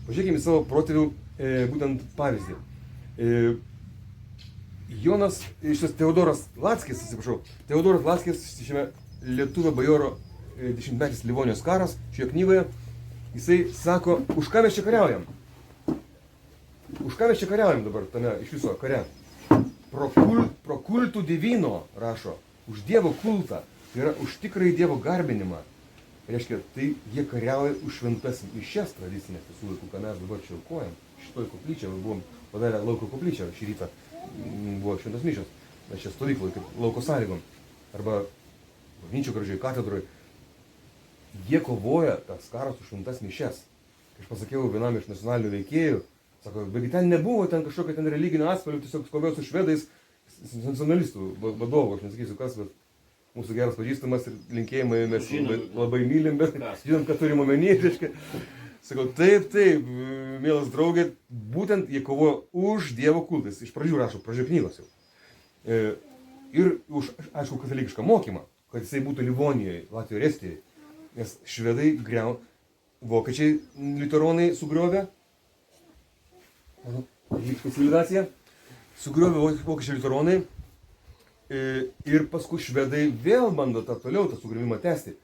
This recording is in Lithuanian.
Pažiūrėkime į savo protėvių būtent pavyzdį. Jonas, šis Teodoras Lackis, atsiprašau, Teodoras Lackis, šiame lietuvio bajoro dešimtmetis Livonijos karas, šioje knygoje, jisai sako, už ką mes čia kariaujam? Už ką mes čia kariaujam dabar tame iš viso kare? Pro kultų divino, rašo, už Dievo kultą, tai yra už tikrąjį Dievo garbinimą. Reiškia, tai jie kariauja už šventas mišias tradicinės visų laikų, ką mes dabar čia aukojam. Šitoj koplyčia, buvom padarę lauko koplyčią šį rytą, buvo šventos mišios, mes čia stovykloj, kaip lauko sąlygom, arba bažnyčių gražiai katedroj. Jie kovoja tas karas už šventas mišias. Kai aš pasakiau vienam iš nacionalinių veikėjų, sako, begi ten nebuvo ten kažkokio ten religinio atspalvio, tiesiog kovojo su švedais, nacionalistų vadovų, aš nesakysiu kas, bet mūsų geras pažįstamas ir linkėjimai mes labai mylim, bet žinom, kad turim omeny, reiškia. Sakau, taip, mielas draugė, būtent jie kovojo už Dievo kultą. Iš pradžių rašo, pradžio knygos jau. Ir už, aišku, katalikišką mokymą, kad jisai būtų Livonijoje, Latvijoje ir Estijoje. Nes švedai vokiečiai liuteronai sugriovė, civilizacija, sugriovė vokiečiai liuteronai ir paskui švedai vėl bando toliau tą sugriovimą tęsti.